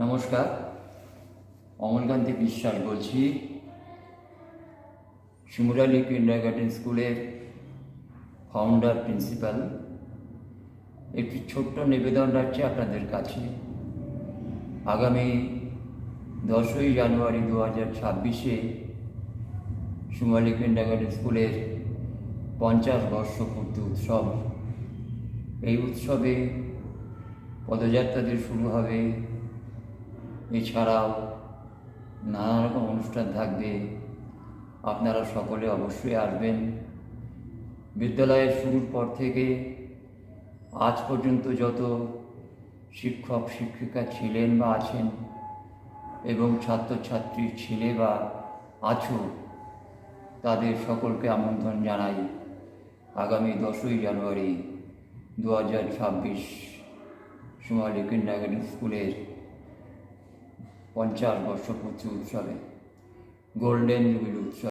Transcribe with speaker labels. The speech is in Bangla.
Speaker 1: নমস্কার, অমলকান্তি বিশ্বাস বলছি। শিমুরালী কিন্ডারগার্টেন স্কুলের ফাউন্ডার প্রিন্সিপাল। একটি ছোট্ট নিবেদন রাখছি আপনাদের কাছে। আগামী 10ই জানুয়ারি 2026-এ শিমুরালী কিন্ডারগার্টেন স্কুলের 50 বর্ষপূর্তি উৎসব। এই উৎসবে পদযাত্রা দিয়ে শুরু হবে, এছাড়াও নানা রকম অনুষ্ঠান থাকবে। আপনারা সকলে অবশ্যই আসবেন। বিদ্যালয়ের শুরুর পর থেকে আজ পর্যন্ত যত শিক্ষক শিক্ষিকা ছিলেন বা আছেন এবং ছাত্রছাত্রী ছিলে বা আছো, তাদের সকলকে আমন্ত্রণ জানাই আগামী 10ই জানুয়ারি 2026 শিমুরালী কিন্ডারগার্টেন স্কুলের 50 বর্ষপূর্তি উৎসবে, গোল্ডেন জুবিলি উৎসব।